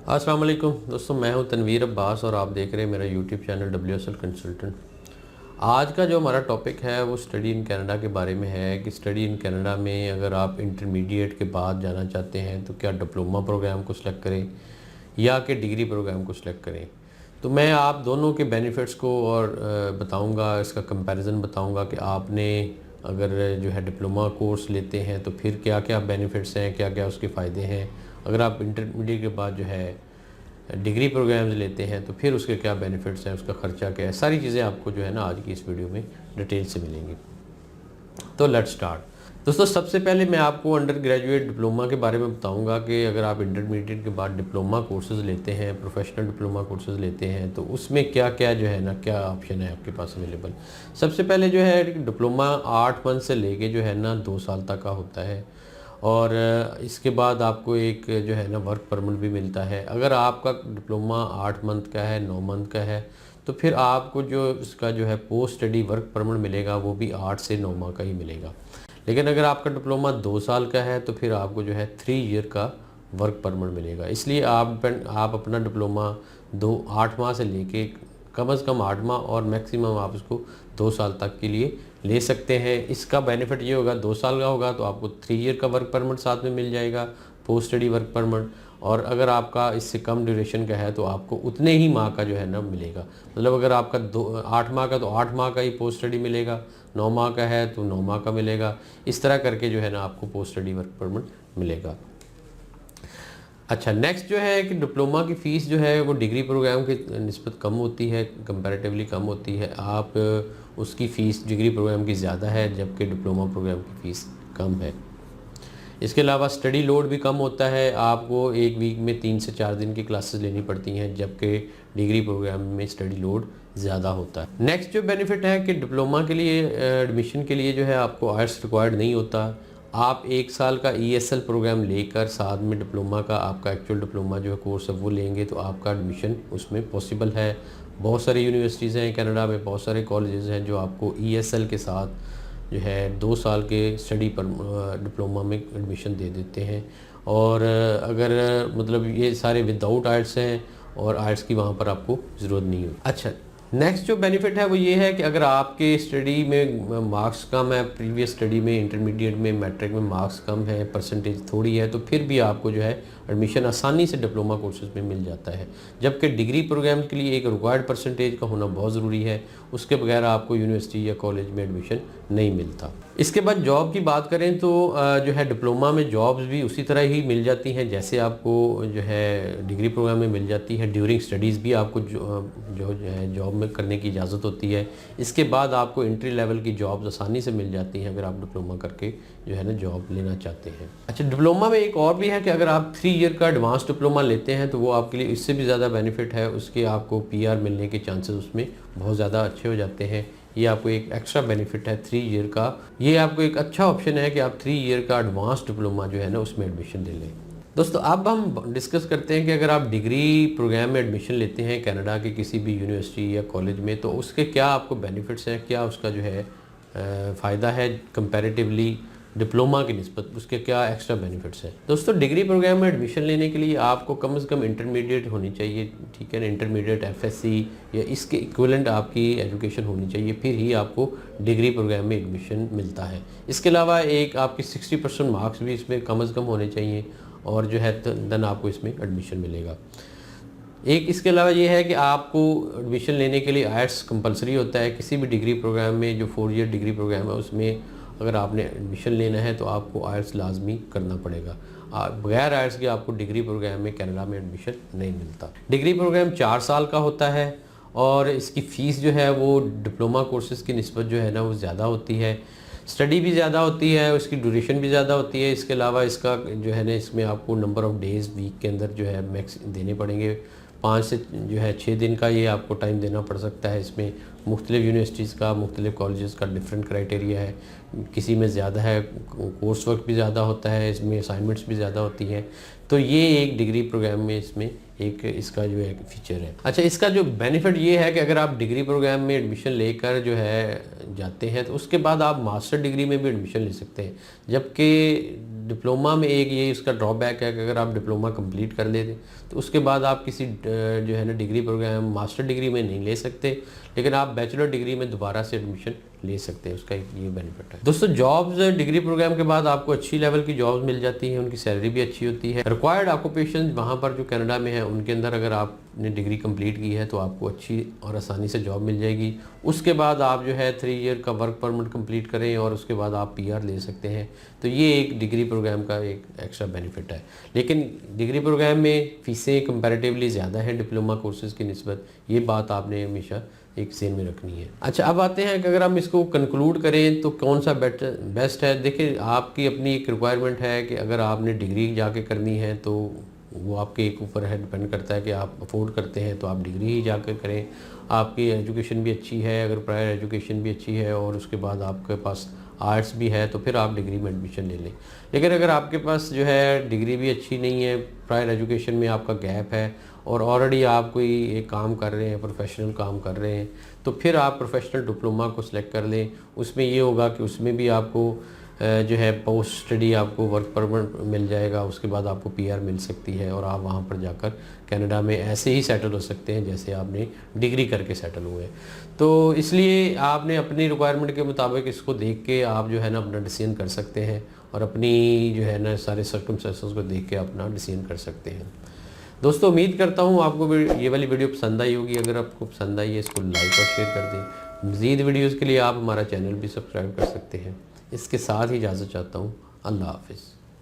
अस्सलाम वालेकुम दोस्तों, मैं हूं तनवीर अब्बास और आप देख रहे हैं मेरा यूट्यूब चैनल WSL कंसल्टेंट। आज का जो हमारा टॉपिक है वो स्टडी इन कनाडा के बारे में है कि स्टडी इन कनाडा में अगर आप इंटरमीडिएट के बाद जाना चाहते हैं तो क्या डिप्लोमा प्रोग्राम को सिलेक्ट करें या कि डिग्री प्रोग्राम को सिलेक्ट करें। तो मैं आप दोनों के बेनिफिट्स को और बताऊंगा, इसका कंपैरिजन बताऊंगा कि आपने अगर जो है डिप्लोमा कोर्स लेते हैं तो फिर क्या क्या बेनिफिट्स हैं, क्या क्या उसके फ़ायदे हैं। अगर आप इंटरमीडिएट के बाद जो है डिग्री प्रोग्राम्स लेते हैं तो फिर उसके क्या बेनिफिट्स हैं, उसका ख़र्चा क्या है, सारी चीज़ें आपको जो है ना आज की इस वीडियो में डिटेल से मिलेंगी। तो लेट्स स्टार्ट। दोस्तों, सबसे पहले मैं आपको अंडर ग्रेजुएट डिप्लोमा के बारे में बताऊंगा कि अगर आप इंटरमीडिएट के बाद डिप्लोमा कोर्सेज़ लेते हैं, प्रोफेशनल डिप्लोमा कोर्सेज़ लेते हैं तो उसमें क्या क्या जो है ना क्या ऑप्शन है आपके पास अवेलेबल। सबसे पहले जो है डिप्लोमा 8 मंथ से लेके जो है ना 2 साल तक का होता है और इसके बाद आपको एक जो है ना वर्क परमिट भी मिलता है। अगर आपका डिप्लोमा 8 मंथ का है, 9 मंथ का है तो फिर आपको जो इसका जो है पोस्ट स्टडी वर्क परमिट मिलेगा वो भी 8 से 9 माह का ही मिलेगा। लेकिन अगर आपका डिप्लोमा 2 साल का है तो फिर आपको जो है 3 ईयर का वर्क परमिट मिलेगा। इसलिए आप अपना डिप्लोमा 8 माह से लेके कम से कम 8 माह और मैक्सिमम आप इसको 2 साल तक के लिए ले सकते हैं। इसका बेनिफिट ये होगा, 2 साल का होगा तो आपको 3 ईयर का वर्क परमिट साथ में मिल जाएगा, पोस्ट स्टडी वर्क परमिट। और अगर आपका इससे कम ड्यूरेशन का है तो आपको उतने ही माह का जो है ना मिलेगा। मतलब अगर आपका 8 माह का तो 8 माह का ही पोस्ट स्टडी मिलेगा, 9 माह का है तो 9 माह का मिलेगा। इस तरह करके जो है ना आपको पोस्ट स्टडी वर्क परमिट मिलेगा। अच्छा, नेक्स्ट जो है कि डिप्लोमा की फ़ीस जो है वो डिग्री प्रोग्राम की निस्बत कम होती है, कंपैरेटिवली कम होती है। आप उसकी फ़ीस डिग्री प्रोग्राम की ज़्यादा है जबकि डिप्लोमा प्रोग्राम की फ़ीस कम है। इसके अलावा स्टडी लोड भी कम होता है, आपको एक वीक में 3 से 4 दिन की क्लासेस लेनी पड़ती हैं जबकि डिग्री प्रोग्राम में स्टडी लोड ज़्यादा होता है। नेक्स्ट जो बेनिफिट है कि डिप्लोमा के लिए एडमिशन के लिए जो है आपको आर्ट्स रिक्वायर्ड नहीं होता। आप 1 साल का ESL प्रोग्राम लेकर साथ में डिप्लोमा का आपका एक्चुअल डिप्लोमा जो है कोर्स है वो लेंगे तो आपका एडमिशन उसमें पॉसिबल है। बहुत सारी यूनिवर्सिटीज़ हैं कनाडा में, बहुत सारे कॉलेजेस हैं जो आपको ESL के साथ जो है 2 साल के स्टडी पर डिप्लोमा में एडमिशन दे देते हैं। और अगर मतलब ये सारे विदाउट आर्ट्स हैं और आर्ट्स की वहाँ पर आपको ज़रूरत नहीं हो। अच्छा, नेक्स्ट जो बेनिफिट है वो ये है कि अगर आपके स्टडी में मार्क्स कम है, प्रीवियस स्टडी में इंटरमीडिएट में मैट्रिक में मार्क्स कम है, परसेंटेज थोड़ी है, तो फिर भी आपको जो है एडमिशन आसानी से डिप्लोमा कोर्सेज में मिल जाता है। जबकि डिग्री प्रोग्राम के लिए एक रिक्वायर्ड परसेंटेज का होना बहुत ज़रूरी है, उसके बगैर आपको यूनिवर्सिटी या कॉलेज में एडमिशन नहीं मिलता। इसके बाद जॉब की बात करें तो जो है डिप्लोमा में जॉब्स भी उसी तरह ही मिल जाती हैं जैसे आपको जो है डिग्री प्रोग्राम में मिल जाती है। ड्यूरिंग स्टडीज़ भी आपको जो है जॉब में करने की इजाज़त होती है। इसके बाद आपको एंट्री लेवल की जॉब्स आसानी से मिल जाती हैं अगर आप डिप्लोमा करके जो है ना जॉब लेना चाहते हैं। अच्छा, डिप्लोमा में एक और भी है कि अगर आप 3 ईयर का एडवांस डिप्लोमा लेते हैं तो वो आपके लिए इससे भी ज़्यादा बेनिफिट है, उसके आपको PR मिलने के चांसेस उसमें बहुत ज़्यादा अच्छे हो जाते हैं। ये आपको एक एक्स्ट्रा बेनिफिट है 3 ईयर का। ये आपको एक अच्छा ऑप्शन है कि आप 3 ईयर का एडवांस डिप्लोमा जो है ना उसमें एडमिशन ले लें। दोस्तों, अब हम डिस्कस करते हैं कि अगर आप डिग्री प्रोग्राम में एडमिशन लेते हैं कनाडा के किसी भी यूनिवर्सिटी या कॉलेज में तो उसके क्या आपको बेनिफिट्स हैं, क्या उसका जो है फ़ायदा है कंपैरेटिवली डिप्लोमा की निस्बत, उसके क्या एक्स्ट्रा बेनिफिट्स हैं। दोस्तों, डिग्री प्रोग्राम में एडमिशन लेने के लिए आपको कम से कम इंटरमीडिएट होनी चाहिए, ठीक है ना, इंटरमीडिएट FSC या इसके इक्विवेलेंट आपकी एजुकेशन होनी चाहिए, फिर ही आपको डिग्री प्रोग्राम में एडमिशन मिलता है। इसके अलावा एक आपकी 60% मार्क्स भी इसमें कम से कम होने चाहिए और जो है देन आपको इसमें एडमिशन मिलेगा। एक इसके अलावा ये है कि आपको एडमिशन लेने के लिए आर्ट्स कंपलसरी होता है किसी भी डिग्री प्रोग्राम में। जो 4 ईयर डिग्री प्रोग्राम है उसमें अगर आपने एडमिशन लेना है तो आपको आर्ट्स लाजमी करना पड़ेगा। बगैर आर्ट्स के आपको डिग्री प्रोग्राम में कनाडा में एडमिशन नहीं मिलता। डिग्री प्रोग्राम 4 साल का होता है और इसकी फ़ीस जो है वो डिप्लोमा कोर्सेज़ की निस्बत जो है ना वो ज़्यादा होती है। स्टडी भी ज़्यादा होती है, उसकी ड्यूरेशन भी ज़्यादा होती है। इसके अलावा इसका जो है ना इसमें आपको नंबर ऑफ़ डेज़ वीक के अंदर जो है मैक्स देने पड़ेंगे। 5 से जो है 6 दिन का ये आपको टाइम देना पड़ सकता है। इसमें मुख्तलिफ़ यूनिवर्सिटीज़ का, मुख्तलिफ़ कॉलेजेस का डिफरेंट क्राइटेरिया है। किसी में ज़्यादा है, कोर्स वर्क भी ज़्यादा होता है, इसमें असाइनमेंट्स भी ज़्यादा होती हैं। तो ये एक डिग्री प्रोग्राम में इसमें एक इसका जो है फीचर है। अच्छा, इसका जो बेनिफिट ये है कि अगर आप डिग्री प्रोग्राम में एडमिशन लेकर जो है जाते हैं तो उसके बाद आप मास्टर डिग्री में भी एडमिशन ले सकते हैं। जबकि डिप्लोमा में एक ये इसका ड्रॉबैक है कि अगर आप डिप्लोमा कंप्लीट कर लेते तो उसके बाद आप किसी जो है ना डिग्री प्रोग्राम मास्टर डिग्री में नहीं ले सकते, लेकिन आप बैचलर डिग्री में दोबारा से एडमिशन ले सकते हैं। उसका एक ये बेनिफिट है। दोस्तों, जॉब्स डिग्री प्रोग्राम के बाद आपको अच्छी लेवल की जॉब्स मिल जाती हैं, उनकी सैलरी भी अच्छी होती है। रिक्वायर्ड ऑक्यूपेशन वहाँ पर जो कनाडा में है उनके अंदर अगर आपने डिग्री कंप्लीट की है तो आपको अच्छी और आसानी से जॉब मिल जाएगी। उसके बाद आप जो है 3 ईयर का वर्क परमिट कंप्लीट करें और उसके बाद आप PR ले सकते हैं। तो ये एक डिग्री प्रोग्राम का एक एक्स्ट्रा बेनिफिट है। लेकिन डिग्री प्रोग्राम में फ़ीसें कंपैरेटिवली ज़्यादा हैं डिप्लोमा कोर्सेज की निस्बत, ये बात आपने हमेशा एक सेन में रखनी है। अच्छा, अब आते हैं कि अगर हम इसको कंक्लूड करें तो कौन सा बेस्ट है। देखिए, आपकी अपनी एक रिक्वायरमेंट है कि अगर आपने डिग्री जाके करनी है तो वो आपके एक ऊपर है, डिपेंड करता है कि आप अफोर्ड करते हैं तो आप डिग्री ही जाकर करें। आपकी एजुकेशन भी अच्छी है, अगर प्रायर एजुकेशन भी अच्छी है और उसके बाद आपके पास आर्ट्स भी है तो फिर आप डिग्री में एडमिशन ले लें। लेकिन अगर आपके पास जो है डिग्री भी अच्छी नहीं है, प्रायर एजुकेशन में आपका गैप है और ऑलरेडी आप कोई एक काम कर रहे हैं, प्रोफेशनल काम कर रहे हैं, तो फिर आप प्रोफेशनल डिप्लोमा को सिलेक्ट कर लें। उसमें ये होगा कि उसमें भी आपको जो है पोस्ट स्टडी आपको वर्क परमिट मिल जाएगा, उसके बाद आपको PR मिल सकती है और आप वहाँ पर जाकर कनाडा में ऐसे ही सेटल हो सकते हैं जैसे आपने डिग्री करके सेटल हुए। तो इसलिए आपने अपनी रिक्वायरमेंट के मुताबिक इसको देख के आप जो है ना अपना डिसीजन कर सकते हैं और अपनी जो है ना सारे सर्कमस्टेंसेस को देख के अपना डिसीजन कर सकते हैं। दोस्तों, उम्मीद करता हूँ आपको ये वाली वीडियो पसंद आई होगी। अगर आपको पसंद आई है इसको लाइक और शेयर कर दें। मज़ीद वीडियोज़ के लिए आप हमारा चैनल भी सब्सक्राइब कर सकते हैं। इसके साथ ही इजाज़त चाहता हूँ। अल्लाह हाफ़िज़।